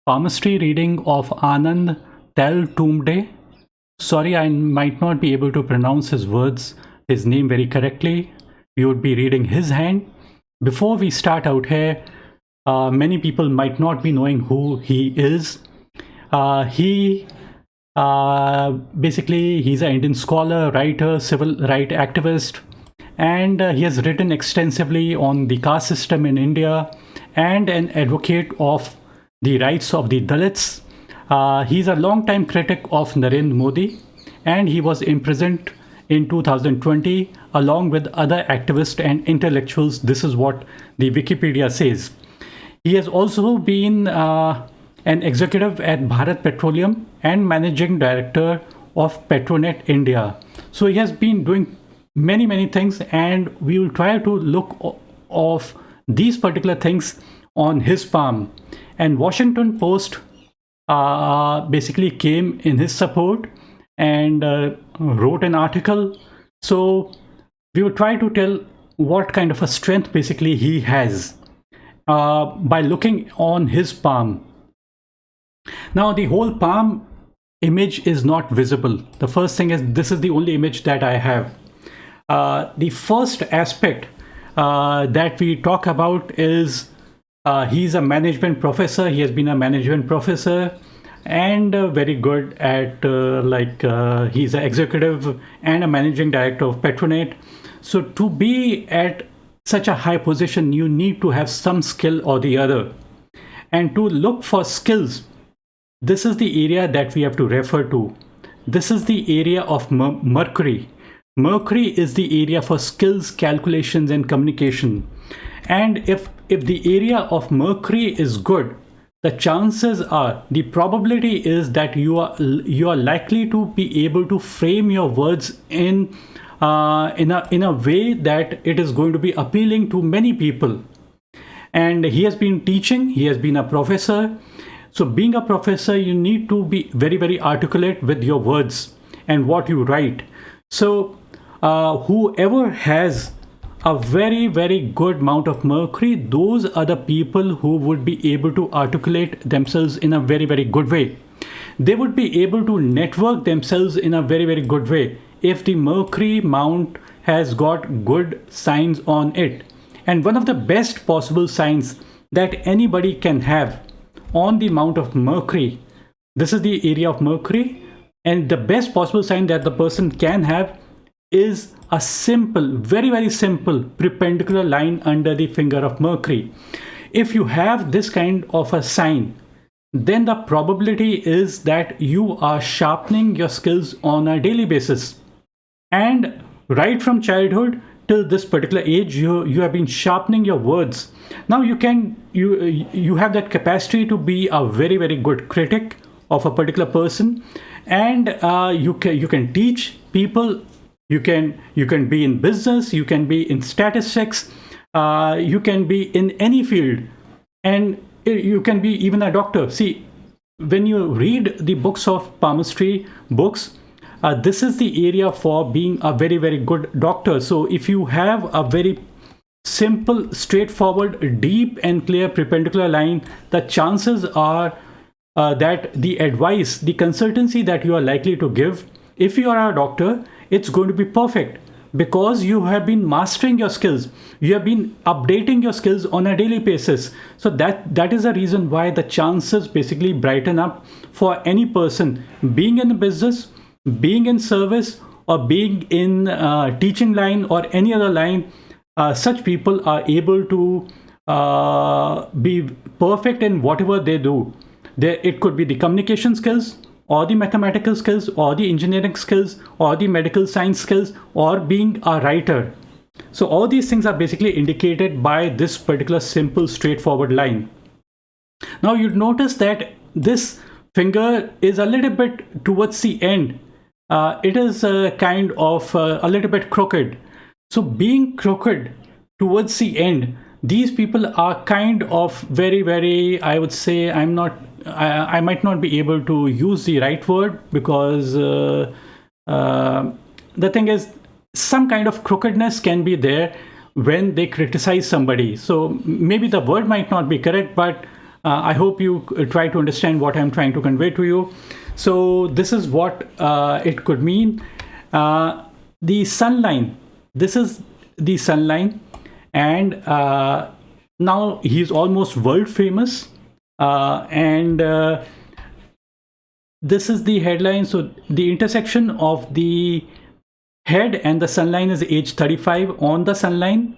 Palmistry reading of Anand Teltumbde. Sorry, I might not be able to pronounce his name very correctly. We would be reading his hand. Before we start out here, many people might not be knowing who he is. He basically he's an Indian scholar, writer, civil rights activist, and he has written extensively on the caste system in India and an advocate of the rights of the Dalits. He's a long-time critic of Narendra Modi, and he was imprisoned in 2020 along with other activists and intellectuals. This is what the Wikipedia says. He has also been an executive at Bharat Petroleum and managing director of Petronet India. So he has been doing many things, and we will try to look of these particular things on his palm. And Washington Post basically came in his support and wrote an article. So we will try to tell what kind of a strength basically he has by looking on his palm. Now the whole palm image is not visible. The first thing is, this is the only image that I have. The first aspect that we talk about is he's a management professor. He has been a management professor and very good at he's an executive and a managing director of Petronet. So to be at such a high position, you need to have some skill or the other. And to look for skills, this is the area that we have to refer to. This is the area of mercury. Mercury is the area for skills, calculations, and communication. And if the area of mercury is good, the chances are, the probability is that you are likely to be able to frame your words in a way that it is going to be appealing to many people. And he has been teaching. He has been a professor. So being a professor, you need to be very articulate with your words and what you write. So whoever has a very good amount of mercury, those are the people who would be able to articulate themselves in a very good way. They would be able to network themselves in a very good way if the mercury mount has got good signs on it. And one of the best possible signs that anybody can have on the mount of mercury, this is the area of mercury, and the best possible sign that the person can have is a simple, very simple perpendicular line under the finger of mercury. If you have this kind of a sign, then the probability is that you are sharpening your skills on a daily basis. And right from childhood till this particular age, you have been sharpening your words. Now you have that capacity to be a very good critic of a particular person, and you can teach people. You can be in business, you can be in statistics, you can be in any field, and you can be even a doctor. See, when you read the books of palmistry books, this is the area for being a very good doctor. So if you have a very simple, straightforward, deep and clear perpendicular line, the chances are that the advice, the consultancy that you are likely to give, if you are a doctor, it's going to be perfect, because you have been mastering your skills. You have been updating your skills on a daily basis. So that is the reason why the chances basically brighten up for any person being in a business, being in service, or being in teaching line or any other line. Such people are able to be perfect in whatever they do. It could be the communication skills, or the mathematical skills, or the engineering skills, or the medical science skills, or being a writer. So all these things are basically indicated by this particular simple, straightforward line. Now you'd notice that this finger is a little bit towards the end. It is kind of a little bit crooked. So being crooked towards the end, these people are kind of very, I would say, I might not be able to use the right word, because the thing is, some kind of crookedness can be there when they criticize somebody. So maybe the word might not be correct, but I hope you try to understand what I'm trying to convey to you. So this is what it could mean. The sun line. This is the sun line, and now he's almost world famous. And this is the headline. So the intersection of the head and the sun line is age 35 on the sun line.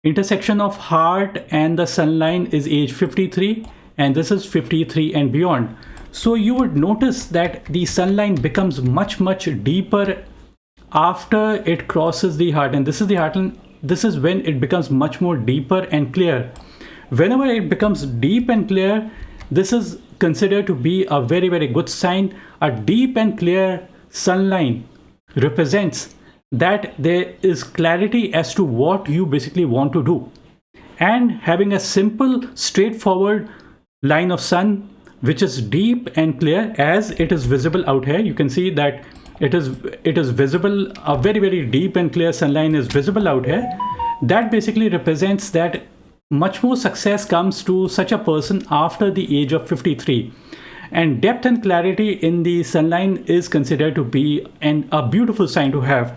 Intersection of heart and the sun line is age 53, and this is 53 and beyond. So you would notice that the sun line becomes much deeper after it crosses the heart, and this is the heart line. This is when it becomes much more deeper and clear. Whenever it becomes deep and clear, this is considered to be a very good sign. A deep and clear sun line represents that there is clarity as to what you basically want to do. And having a simple straightforward line of sun which is deep and clear, as it is visible out here, you can see that it is visible. A very deep and clear sun line is visible out here. That basically represents that much more success comes to such a person after the age of 53. And depth and clarity in the sun line is considered to be a beautiful sign to have.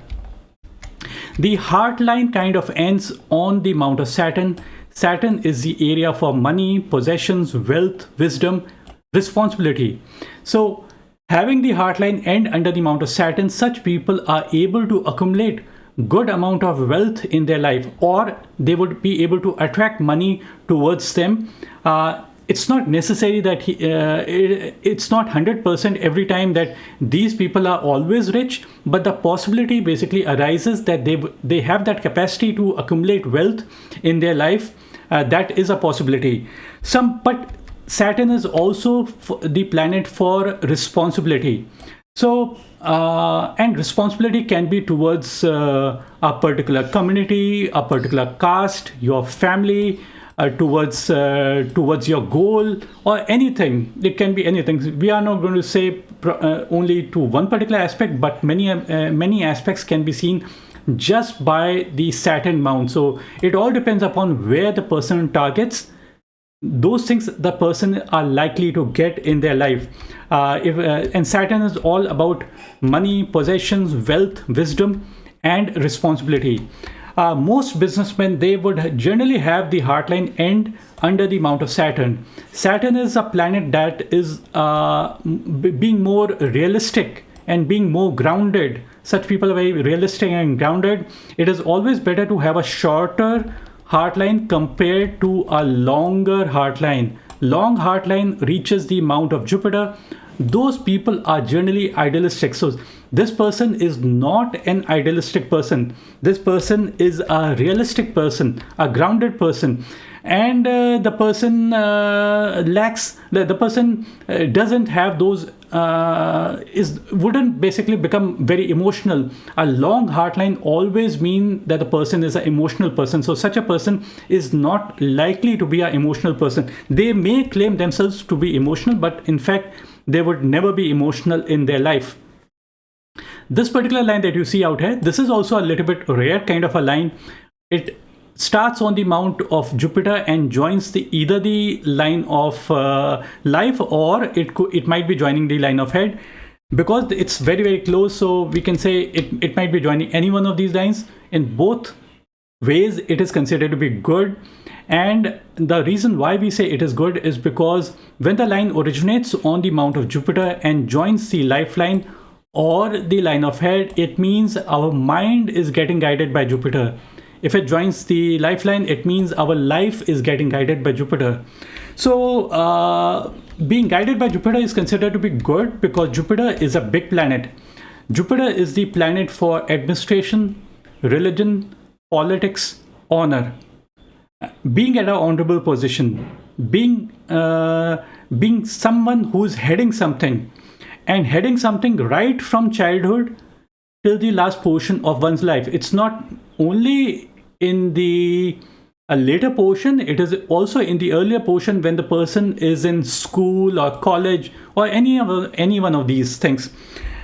The heart line kind of ends on the Mount of Saturn. Saturn is the area for money, possessions, wealth, wisdom, responsibility. So having the heart line end under the Mount of Saturn, such people are able to accumulate good amount of wealth in their life, or they would be able to attract money towards them. It's not necessary that it's not 100% every time that these people are always rich, but the possibility basically arises that they have that capacity to accumulate wealth in their life. That is a possibility. But Saturn is also the planet for responsibility. So, and responsibility can be towards a particular community, a particular caste, your family, towards your goal, or anything. It can be anything. We are not going to say only to one particular aspect, but many aspects can be seen just by the Saturn mount. So it all depends upon where the person targets. Those things the person are likely to get in their life. And Saturn is all about money, possessions, wealth, wisdom, and responsibility. Most businessmen, they would generally have the heartline end under the Mount of Saturn. Saturn is a planet that is being more realistic and being more grounded. Such people are very realistic and grounded. It is always better to have a shorter heartline compared to a longer heartline. Long heartline reaches the Mount of Jupiter. Those people are generally idealistic. So this person is not an idealistic person. This person is a realistic person, a grounded person. And the person the person doesn't have those, wouldn't basically become very emotional. A long heartline always mean that the person is an emotional person. So such a person is not likely to be an emotional person. They may claim themselves to be emotional, but in fact, they would never be emotional in their life. This particular line that you see out here, this is also a little bit rare kind of a line. It starts on the Mount of Jupiter and joins either the line of life, or it might be joining the line of head. Because it's very close, so we can say it might be joining any one of these lines. In both ways, it is considered to be good. And the reason why we say it is good is because when the line originates on the Mount of Jupiter and joins the lifeline or the line of head, it means our mind is getting guided by Jupiter. If it joins the lifeline, it means our life is getting guided by Jupiter. So being guided by Jupiter is considered to be good because Jupiter is a big planet. Jupiter is the planet for administration, religion, politics, honor. Being at an honorable position, being someone who's heading something, and heading something right from childhood till the last portion of one's life. It's not only in the later portion, it is also in the earlier portion when the person is in school or college or any one of these things.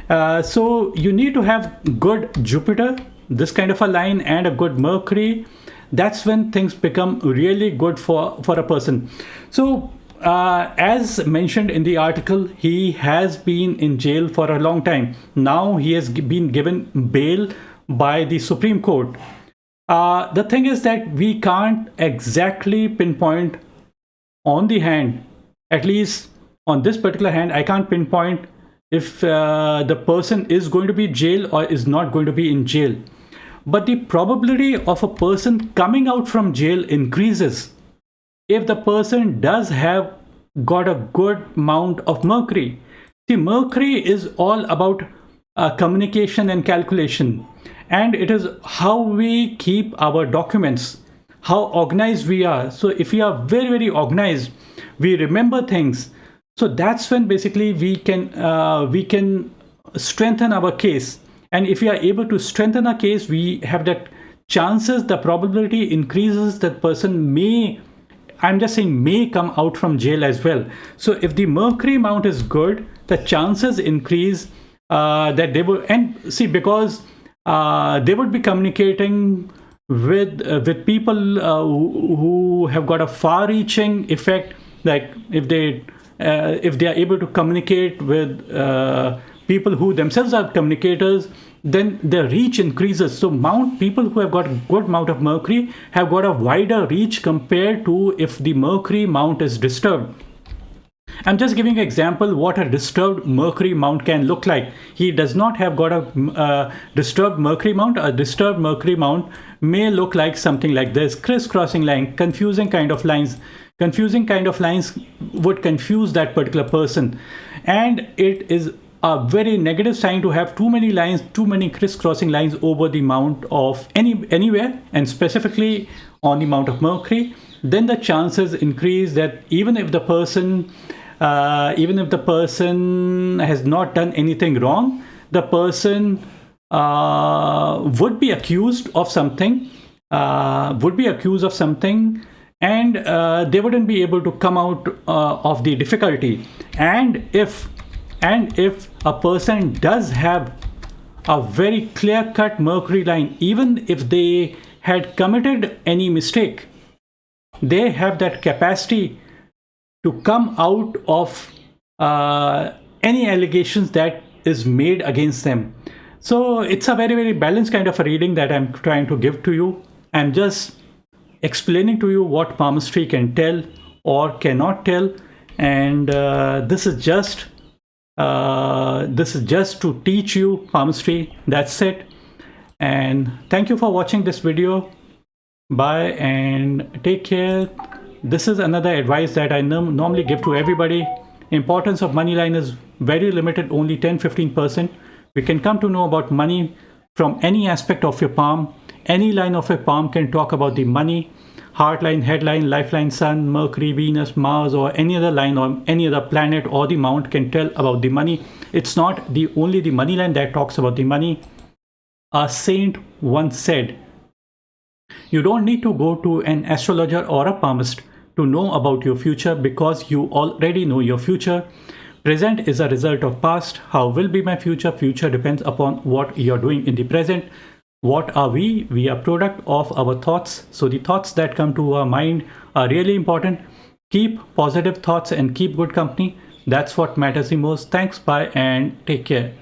So you need to have good Jupiter, this kind of a line, and a good Mercury. That's when things become really good for a person. So as mentioned in the article, he has been in jail for a long time. Now he has been given bail by the Supreme Court. The thing is that we can't exactly pinpoint on the hand, at least on this particular hand, I can't pinpoint if the person is going to be jail or is not going to be in jail. But the probability of a person coming out from jail increases if the person does have got a good amount of mercury. See, mercury is all about communication and calculation, and it is how we keep our documents, how organized we are. So if we are very, very organized, we remember things. So that's when basically we can strengthen our case. And if we are able to strengthen our case, we have that chances, the probability increases that person may, I'm just saying, may come out from jail as well. So if the mercury amount is good, the chances increase that they will, and see, because they would be communicating with people who have got a far-reaching effect. Like if they are able to communicate with people who themselves are communicators, then their reach increases. So people who have got a good amount of mercury have got a wider reach compared to if the mercury amount is disturbed. I'm just giving an example what a disturbed mercury amount can look like. He does not have got a disturbed mercury amount. A disturbed mercury amount may look like something like this: crisscrossing line, confusing kind of lines. Confusing kind of lines would confuse that particular person, and it is a very negative sign to have too many lines, too many crisscrossing lines over the amount of anywhere, and specifically on the amount of mercury. Then the chances increase that even if the person has not done anything wrong, the person would be accused of something, and they wouldn't be able to come out of the difficulty. And if a person does have a very clear-cut mercury line, even if they had committed any mistake, they have that capacity to come out of any allegations that is made against them. So it's a very, very balanced kind of a reading that I'm trying to give to you. I'm just explaining to you what palmistry can tell or cannot tell, and this is just to teach you palmistry. That's it. And thank you for watching this video. Bye and take care. This is another advice that I normally give to everybody. Importance of money line is very limited, only 10-15%. We can come to know about money from any aspect of your palm. Any line of your palm can talk about the money. Heart line, head line, lifeline, sun, Mercury, Venus, Mars, or any other line or any other planet or the mount can tell about the money. It's not only the money line that talks about the money. A saint once said, you don't need to go to an astrologer or a palmist to know about your future, because you already know your future. Present is a result of past. How will be my future? Future depends upon what you're doing in the present. What are we? We are product of our thoughts. So the thoughts that come to our mind are really important. Keep positive thoughts and keep good company. That's what matters the most. Thanks, bye, and take care.